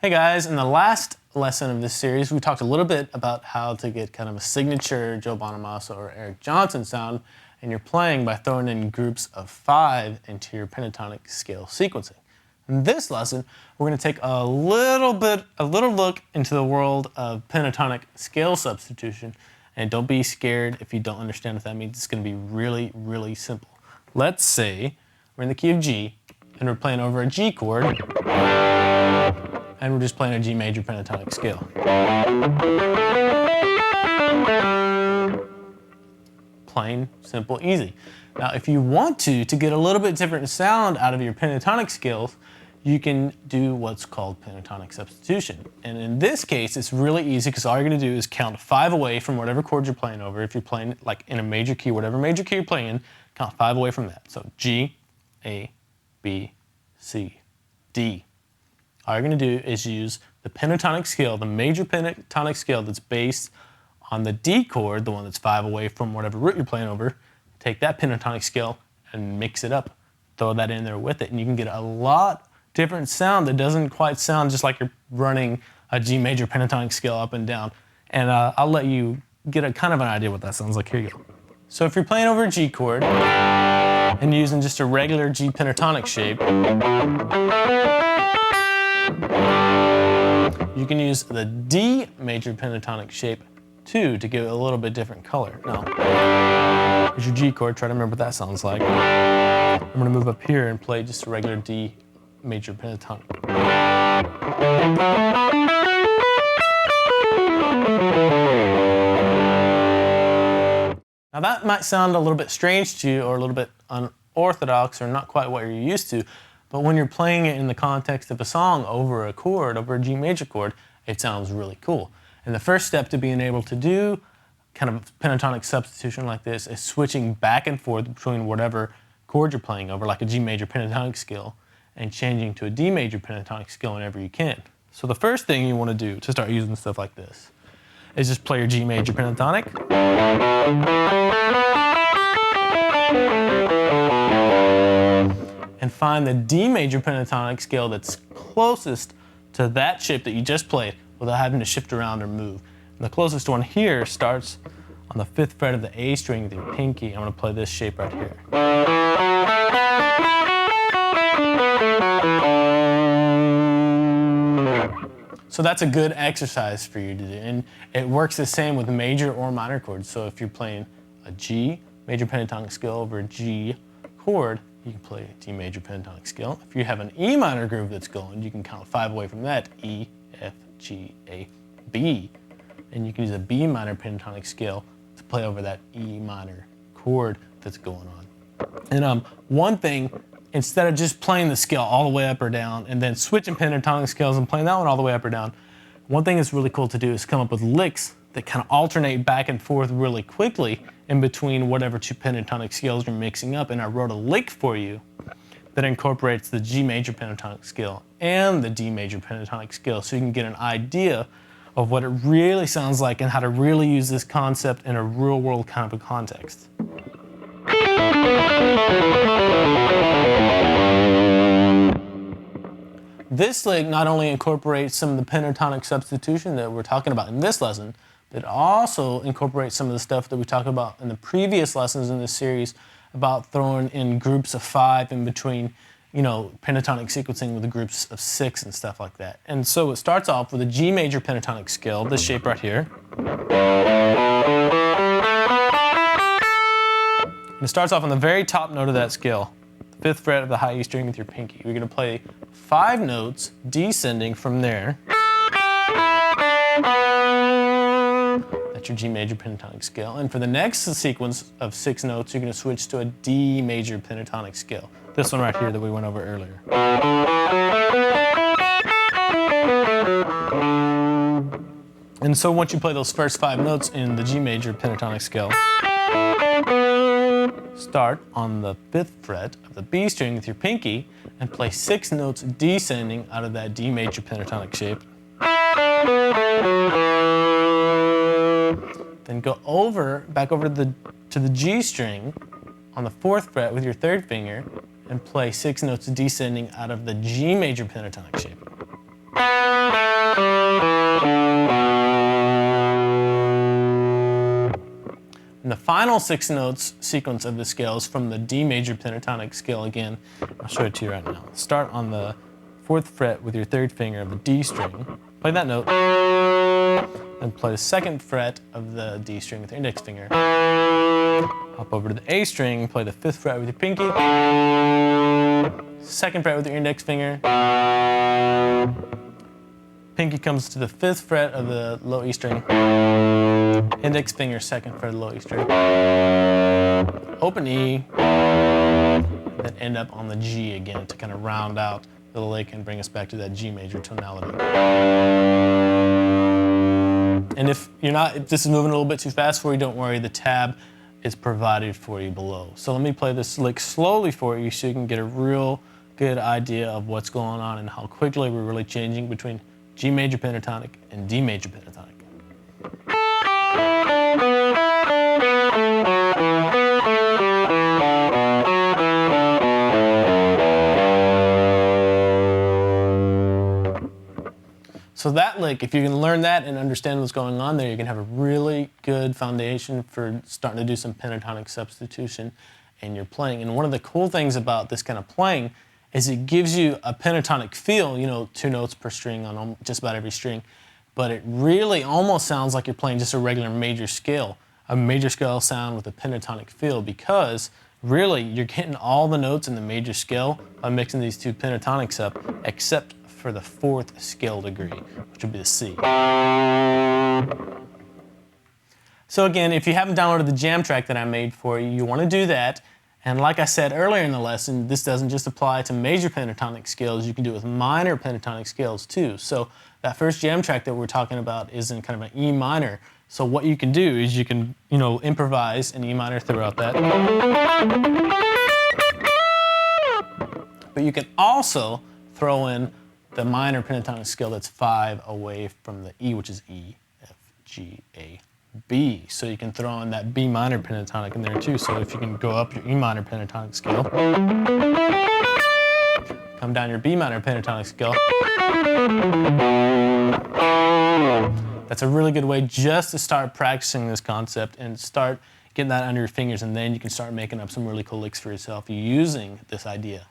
Hey guys, in the last lesson of this series, we talked a little bit about how to get kind of a signature Joe Bonamassa or Eric Johnson sound in your playing by throwing in groups of 5 into your pentatonic scale sequencing. In this lesson, we're going to take a little look into the world of pentatonic scale substitution. And don't be scared if you don't understand what that means. It's going to be really, really simple. Let's say we're in the key of G, and we're playing over a G chord, and we're just playing a G major pentatonic scale. Plain, simple, easy. Now, if you want to get a little bit different sound out of your pentatonic scales, you can do what's called pentatonic substitution. And in this case, it's really easy because all you're going to do is count 5 away from whatever chord you're playing over. If you're playing like in a major key, whatever major key you're playing in, count 5 away from that. So G, A, B, C, D. All you're going to do is use the pentatonic scale, the major pentatonic scale that's based on the D chord, the one that's 5 away from whatever root you're playing over. Take that pentatonic scale and mix it up. Throw that in there with it, and you can get a lot different sound that doesn't quite sound just like you're running a G major pentatonic scale up and down. And I'll let you get a kind of an idea what that sounds like. Here you go. So if you're playing over a G chord and using just a regular G pentatonic shape, you can use the D major pentatonic shape too to give it a little bit different color. Now, here's your G chord. Try to remember what that sounds like. I'm going to move up here and play just a regular D major pentatonic. Now that might sound a little bit strange to you or a little bit unorthodox or not quite what you're used to, but when you're playing it in the context of a song over a chord, over a G major chord, it sounds really cool. And the first step to being able to do kind of pentatonic substitution like this is switching back and forth between whatever chord you're playing over, like a G major pentatonic scale, and changing to a D major pentatonic scale whenever you can. So the first thing you want to do to start using stuff like this is just play your G major pentatonic. And find the D major pentatonic scale that's closest to that shape that you just played without having to shift around or move. And the closest one here starts on the 5th fret of the A string with your pinky. I'm going to play this shape right here. So that's a good exercise for you to do, and it works the same with major or minor chords. So if you're playing a G major pentatonic scale over a G chord, you can play a D major pentatonic scale. If you have an E minor groove that's going, you can count 5 away from that, E, F, G, A, B, and you can use a B minor pentatonic scale to play over that E minor chord that's going on. And one thing, instead of just playing the scale all the way up or down and then switching pentatonic scales and playing that one all the way up or down, one thing that's really cool to do is come up with licks that kind of alternate back and forth really quickly in between whatever 2 pentatonic scales you're mixing up. And I wrote a lick for you that incorporates the G major pentatonic scale and the D major pentatonic scale, so you can get an idea of what it really sounds like and how to really use this concept in a real world kind of a context. This lick not only incorporates some of the pentatonic substitution that we're talking about in this lesson, but also incorporates some of the stuff that we talked about in the previous lessons in this series about throwing in groups of 5 in between, you know, pentatonic sequencing with the groups of 6 and stuff like that. And so it starts off with a G major pentatonic scale, this shape right here. And it starts off on the very top note of that scale, the 5th fret of the high E string with your pinky. You're going to play 5 notes descending from there. That's your G major pentatonic scale. And for the next sequence of 6 notes, you're going to switch to a D major pentatonic scale. This one right here that we went over earlier. And so once you play those first 5 notes in the G major pentatonic scale, start on the 5th fret of the B string with your pinky and play 6 notes descending out of that D major pentatonic shape. Then go back over to the G string on the 4th fret with your 3rd finger and play 6 notes descending out of the G major pentatonic shape. And the final 6 notes sequence of the scale is from the D major pentatonic scale again. I'll show it to you right now. Start on the 4th fret with your 3rd finger of the D string. Play that note. And play the 2nd fret of the D string with your index finger. Hop over to the A string, play the 5th fret with your pinky. 2nd fret with your index finger. Pinky comes to the 5th fret of the low E string. Index finger, 2nd fret of the low E string. Open E, then end up on the G again to kind of round out the lick and bring us back to that G major tonality. And if this is moving a little bit too fast for you, don't worry, the tab is provided for you below. So let me play this lick slowly for you so you can get a real good idea of what's going on and how quickly we're really changing between G major pentatonic and D major pentatonic. So that lick, if you can learn that and understand what's going on there, you can have a really good foundation for starting to do some pentatonic substitution in your playing. And one of the cool things about this kind of playing is it gives you a pentatonic feel, 2 notes per string on just about every string, but it really almost sounds like you're playing just a regular major scale sound with a pentatonic feel, because really you're getting all the notes in the major scale by mixing these 2 pentatonics up, except for the 4th scale degree, which would be the C. So again, if you haven't downloaded the jam track that I made for you, you want to do that. And like I said earlier in the lesson, this doesn't just apply to major pentatonic scales, you can do it with minor pentatonic scales too. So that first jam track that we're talking about is in kind of an E minor. So what you can do is you can, improvise an E minor throughout that. But you can also throw in the minor pentatonic scale that's 5 away from the E, which is E, F, G, A, B. So you can throw in that B minor pentatonic in there too. So if you can go up your E minor pentatonic scale, come down your B minor pentatonic scale. That's a really good way just to start practicing this concept and start getting that under your fingers, and then you can start making up some really cool licks for yourself using this idea.